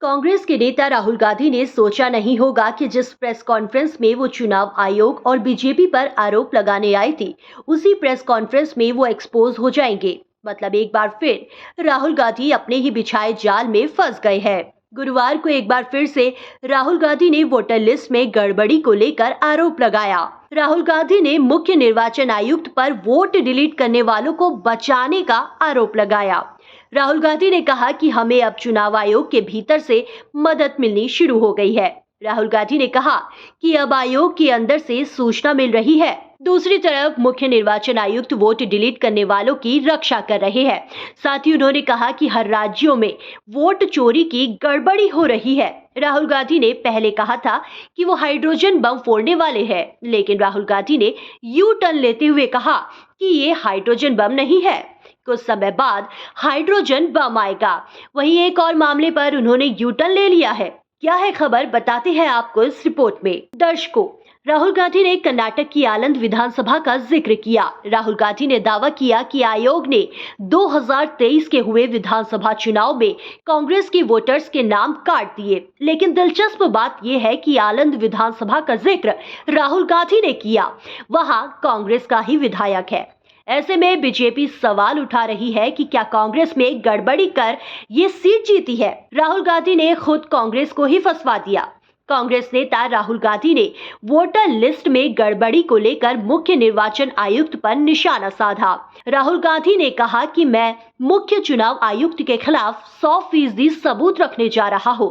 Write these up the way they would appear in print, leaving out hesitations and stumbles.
कांग्रेस के नेता राहुल गांधी ने सोचा नहीं होगा कि जिस प्रेस कॉन्फ्रेंस में वो चुनाव आयोग और बीजेपी पर आरोप लगाने आए थे, उसी प्रेस कॉन्फ्रेंस में वो एक्सपोज हो जाएंगे। मतलब एक बार फिर राहुल गांधी अपने ही बिछाए जाल में फंस गए हैं। गुरुवार को एक बार फिर से राहुल गांधी ने वोटर लिस्ट में गड़बड़ी को लेकर आरोप लगाया। राहुल गांधी ने मुख्य निर्वाचन आयुक्त पर वोट डिलीट करने वालों को बचाने का आरोप लगाया। राहुल गांधी ने कहा कि हमें अब चुनाव आयोग के भीतर से मदद मिलनी शुरू हो गई है। राहुल गांधी ने कहा कि अब आयोग के अंदर से सूचना मिल रही है। दूसरी तरफ मुख्य निर्वाचन आयुक्त वोट डिलीट करने वालों की रक्षा कर रहे हैं। साथ ही उन्होंने कहा कि हर राज्यों में वोट चोरी की गड़बड़ी हो रही है। राहुल गांधी ने पहले कहा था कि वो हाइड्रोजन बम फोड़ने वाले हैं, लेकिन राहुल गांधी ने यू टर्न लेते हुए कहा कि ये हाइड्रोजन बम नहीं है, कुछ समय बाद हाइड्रोजन बम आएगा। वहीं एक और मामले पर उन्होंने यू टर्न ले लिया है। क्या है खबर, बताते हैं आपको इस रिपोर्ट में। दर्शकों, राहुल गांधी ने कर्नाटक की आलंद विधानसभा का जिक्र किया। राहुल गांधी ने दावा किया कि आयोग ने 2023 के हुए विधानसभा चुनाव में कांग्रेस के वोटर्स के नाम काट दिए। लेकिन दिलचस्प बात यह है कि आलंद विधानसभा का जिक्र राहुल गांधी ने किया, वहां कांग्रेस का ही विधायक है। ऐसे में बीजेपी सवाल उठा रही है कि क्या कांग्रेस में गड़बड़ी कर ये सीट जीती है। राहुल गांधी ने खुद कांग्रेस को ही फंसवा दिया। कांग्रेस नेता राहुल गांधी ने वोटर लिस्ट में गड़बड़ी को लेकर मुख्य निर्वाचन आयुक्त पर निशाना साधा। राहुल गांधी ने कहा कि मैं मुख्य चुनाव आयुक्त के खिलाफ 100% सबूत रखने जा रहा हूं।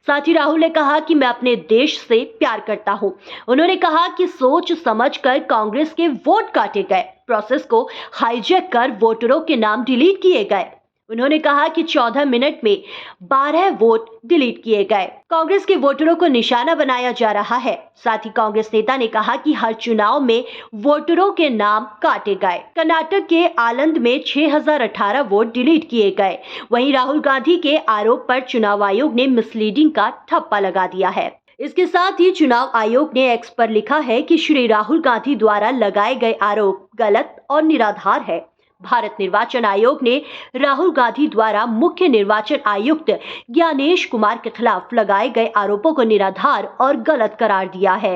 साथ ही राहुल ने कहा कि मैं अपने देश से प्यार करता हूं। उन्होंने कहा कि सोच समझकर कांग्रेस के वोट काटे गए, प्रोसेस को हाईजैक कर वोटरों के नाम डिलीट किए गए। उन्होंने कहा कि 14 मिनट में 12 वोट डिलीट किए गए। कांग्रेस के वोटरों को निशाना बनाया जा रहा है। साथ ही कांग्रेस नेता ने कहा कि हर चुनाव में वोटरों के नाम काटे गए। कर्नाटक के आलंद में 6018 वोट डिलीट किए गए। वहीं राहुल गांधी के आरोप पर चुनाव आयोग ने मिसलीडिंग का ठप्पा लगा दिया है। इसके साथ ही चुनाव आयोग ने एक्स पर लिखा है कि श्री राहुल गांधी द्वारा लगाए गए आरोप गलत और निराधार है। भारत निर्वाचन आयोग ने राहुल गांधी द्वारा मुख्य निर्वाचन आयुक्त ज्ञानेश कुमार के खिलाफ लगाए गए आरोपों को निराधार और गलत करार दिया है।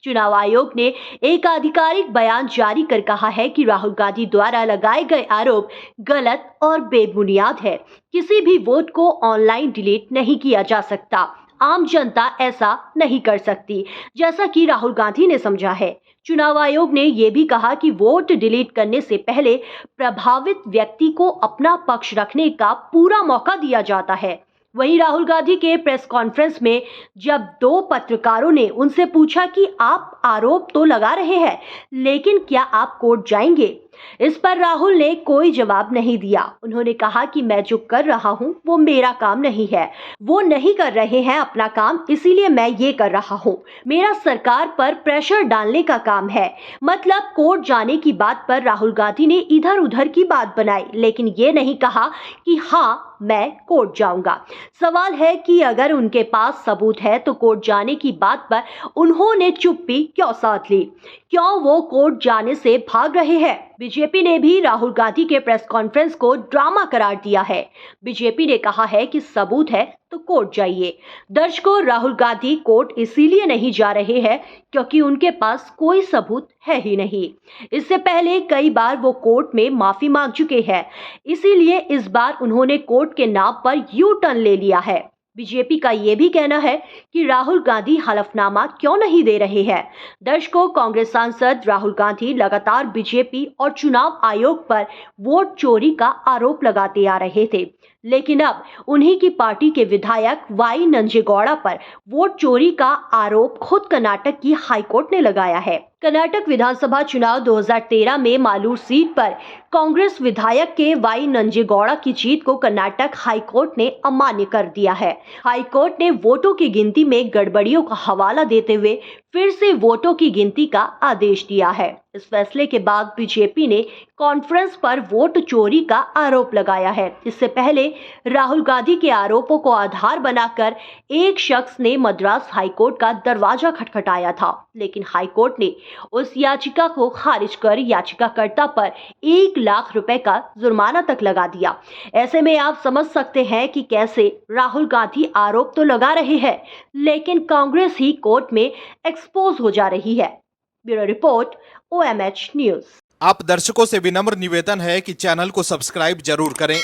चुनाव आयोग ने एक आधिकारिक बयान जारी कर कहा है कि राहुल गांधी द्वारा लगाए गए आरोप गलत और बेबुनियाद है। किसी भी वोट को ऑनलाइन डिलीट नहीं किया जा सकता। आम जनता ऐसा नहीं कर सकती, जैसा कि राहुल गांधी ने समझा है। चुनाव आयोग ने यह भी कहा कि वोट डिलीट करने से पहले प्रभावित व्यक्ति को अपना पक्ष रखने का पूरा मौका दिया जाता है। वहीं राहुल गांधी के प्रेस कॉन्फ्रेंस में जब दो पत्रकारों ने उनसे पूछा कि आप आरोप तो लगा रहे हैं, लेकिन क्या आप कोर्ट जाएंगे, इस पर राहुल ने कोई जवाब नहीं दिया। उन्होंने कहा कि मैं जो कर रहा हूं वो मेरा काम नहीं है, वो नहीं कर रहे हैं अपना काम, इसीलिए मैं ये कर रहा हूं। मेरा सरकार पर प्रेशर डालने का काम है। मतलब कोर्ट जाने की बात पर राहुल गांधी ने इधर उधर की बात बनाई, लेकिन ये नहीं कहा कि हाँ मैं कोर्ट जाऊंगा। सवाल है कि अगर उनके पास सबूत है तो कोर्ट जाने की बात पर उन्होंने चुप्पी क्यों साध ली? क्यों वो कोर्ट जाने से भाग रहे हैं? बीजेपी ने भी राहुल गांधी के प्रेस कॉन्फ्रेंस को ड्रामा करार दिया है। बीजेपी ने कहा है कि सबूत है तो कोर्ट जाइए। दर्शकों, राहुल गांधी कोर्ट इसीलिए नहीं जा रहे हैं क्योंकि उनके पास कोई सबूत है ही नहीं। इससे पहले कई बार वो कोर्ट में माफी मांग चुके हैं, इसीलिए इस बार उन्होंने कोर्ट के नाम पर यू टर्न ले लिया है। बीजेपी का यह भी कहना है कि राहुल गांधी हलफनामा क्यों नहीं दे रहे हैं। दर्शकों, कांग्रेस सांसद राहुल गांधी लगातार बीजेपी और चुनाव आयोग पर वोट चोरी का आरोप लगाते आ रहे थे, लेकिन अब उन्हीं की पार्टी के विधायक वाई नंजेगौड़ा पर वोट चोरी का आरोप खुद कर्नाटक की हाईकोर्ट ने लगाया है। कर्नाटक विधानसभा चुनाव 2013 में मालूर सीट पर कांग्रेस विधायक के वाई नंजेगौड़ा की जीत को कर्नाटक हाईकोर्ट ने अमान्य कर दिया है। हाईकोर्ट ने वोटों की गिनती में गड़बड़ियों का हवाला देते हुए फिर से वोटों की गिनती का आदेश दिया है। इस फैसले के बाद बीजेपी ने कॉन्फ्रेंस पर वोट चोरी का आरोप लगाया है। इससे पहले राहुल गांधी के आरोपों को आधार बनाकर एक शख्स ने मद्रास हाईकोर्ट का दरवाजा खटखटाया था, लेकिन हाईकोर्ट ने उस याचिका को खारिज कर याचिकाकर्ता पर 1 लाख रुपए का जुर्माना तक लगा दिया। ऐसे में आप समझ सकते हैं कि कैसे राहुल गांधी आरोप तो लगा रहे हैं, लेकिन कांग्रेस ही कोर्ट में एक्सपोज हो जा रही है। Bureau report, OMH news. आप दर्शकों से विनम्र निवेदन है कि चैनल को सब्सक्राइब जरूर करें